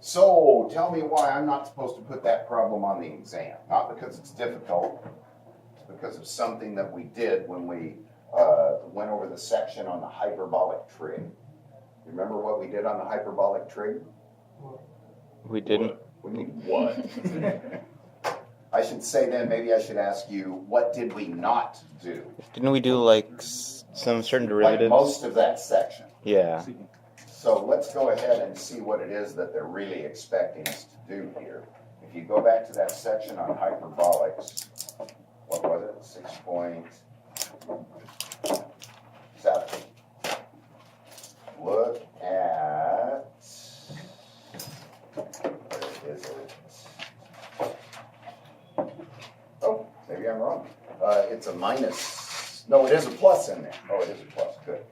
So tell me why I'm not supposed to put that problem on the exam. Not because it's difficult, it's because of something that we did when we went over the section on the hyperbolic trig. Remember what we did on the hyperbolic trig? We didn't. We mean what? I should say then, maybe I should ask you, what did we not do? Didn't we do like some certain derivatives? Like most of that section. Yeah. So let's go ahead and see what it is that they're really expecting us to do here. If you go back to that section on hyperbolics, what was it? 6.7. Look at, where is it? Oh, maybe I'm wrong. It's a minus. No, it is a plus in there. Oh, it is a plus. Good.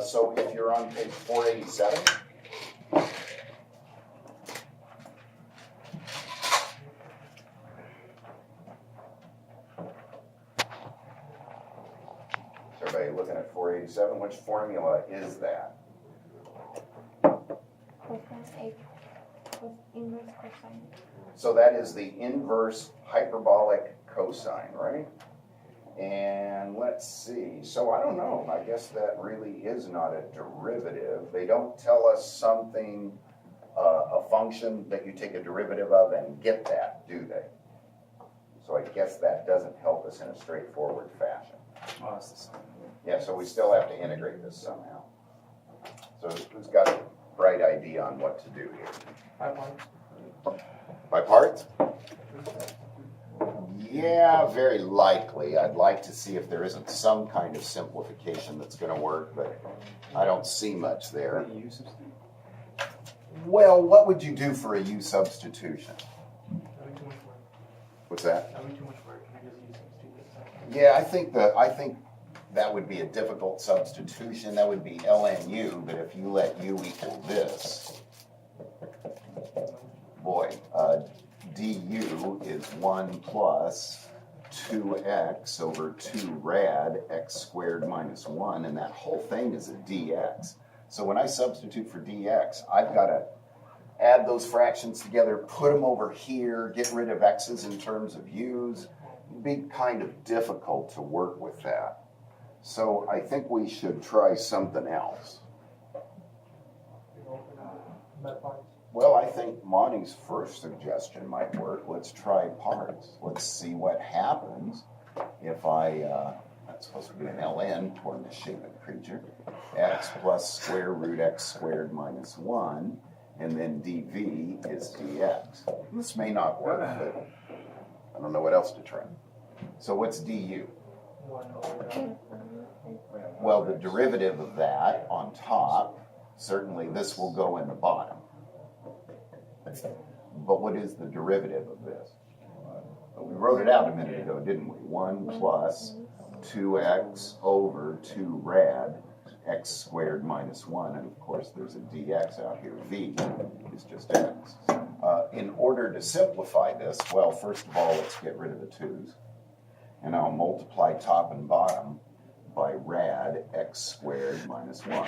So if you're on page 487, is everybody looking at 487? Which formula is that? Inverse cosine. So that is the inverse hyperbolic cosine, right? And let's see, so I don't know, I guess that really is not a derivative. They don't tell us something, a function that you take a derivative of and get that, do they? So I guess that doesn't help us in a straightforward fashion. Oh, that's the same. Yeah, so we still have to integrate this somehow. So who's got a bright idea on what to do here? By parts? Yeah, very likely. I'd like to see if there isn't some kind of simplification that's going to work, but I don't see much there. Well, what would you do for a U substitution? That'd be too much work. What's that? That'd be too much work. Can I just use substitute? Yeah, I think that would be a difficult substitution. That would be ln u, but if you let u equal this, boy, du is 1 plus 2x over 2 rad x squared minus 1, and that whole thing is a dx. So when I substitute for dx, I've got to add those fractions together, put them over here, get rid of x's in terms of u's. It'd be kind of difficult to work with that. So I think we should try something else. Well, I think Monty's first suggestion might work. Let's try parts. Let's see what happens if that's supposed to be an ln toward the shape of the creature, x plus square root x squared minus 1, and then dv is dx. This may not work, but I don't know what else to try. So what's du? Well, the derivative of that on top, certainly this will go in the bottom. But what is the derivative of this? We wrote it out a minute ago, didn't we? 1 plus 2x over 2 rad x squared minus 1. And of course, there's a dx out here. V is just x. In order to simplify this, well, first of all, let's get rid of the 2's. And I'll multiply top and bottom by rad x squared minus 1.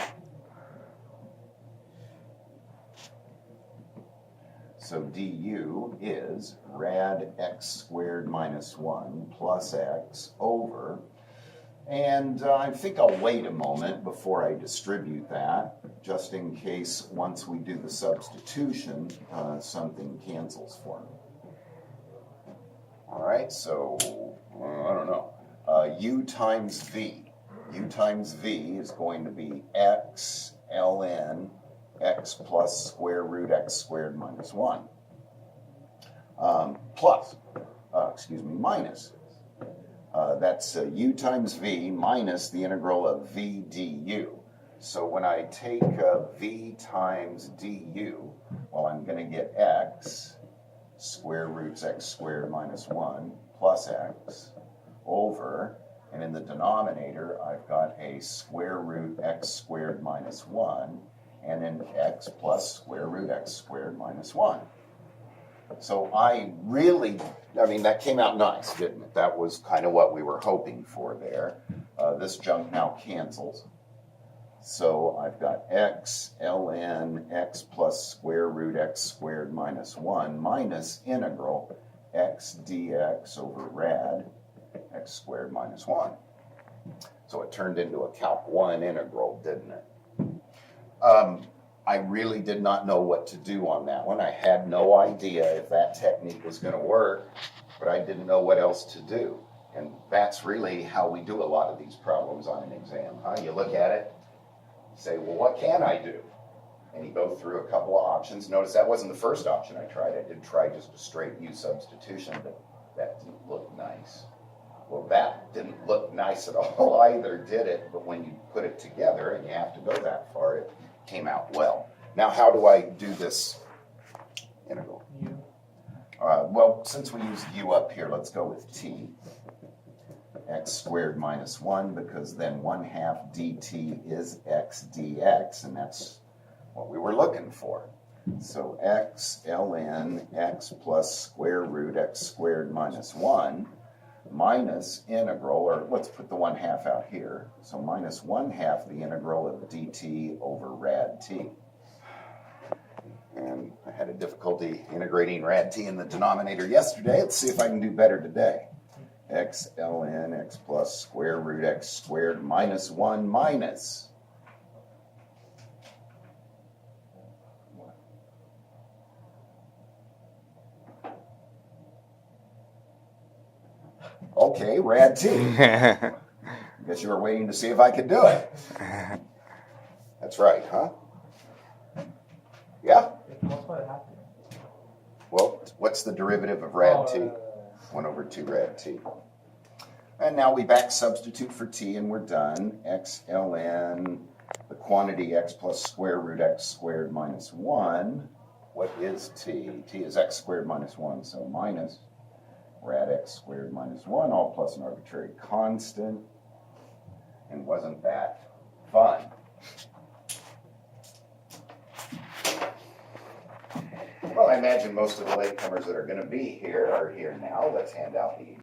So du is rad x squared minus 1 plus x over, and I think I'll wait a moment before I distribute that, just in case once we do the substitution, something cancels for me. All right, so I don't know. U times v. U times v is going to be x ln x plus square root x squared minus 1. Minus. That's u times v minus the integral of v du. So when I take v times du, well, I'm going to get x square roots x squared minus 1 plus x over, and in the denominator, I've got a square root x squared minus 1, and then x plus square root x squared minus 1. So that came out nice, didn't it? That was kind of what we were hoping for there. This junk now cancels. So I've got x ln x plus square root x squared minus 1 minus integral x dx over rad x squared minus 1. So it turned into a Calc 1 integral, didn't it? I really did not know what to do on that one. I had no idea if that technique was going to work, but I didn't know what else to do. And that's really how we do a lot of these problems on an exam, huh? You look at it, say, well, what can I do? And you go through a couple of options. Notice that wasn't the first option I tried. I did try just a straight U substitution, but that didn't look nice. Well, that didn't look nice at all either, did it? But when you put it together, and you have to go that far, it came out well. Now, how do I do this integral? U. Well, since we used U up here, let's go with T. X squared minus 1, because then 1/2 dt is x dx, and that's what we were looking for. So x ln x plus square root x squared minus 1 minus integral, or let's put the 1/2 out here. So minus 1/2 the integral of dt over rad t. And I had a difficulty integrating rad t in the denominator yesterday. Let's see if I can do better today. X ln x plus square root x squared minus 1 minus. Okay, rad t. Guess you were waiting to see if I could do it. That's right, huh? Yeah? What's what it happened? Well, what's the derivative of rad t? 1 over 2 rad t. And now we back substitute for t and we're done. X ln, the quantity x plus square root x squared minus 1. What is t? T is x squared minus 1, so minus rad x squared minus 1, all plus an arbitrary constant. And wasn't that fun? Well, I imagine most of the latecomers that are going to be here are here now. Let's hand out the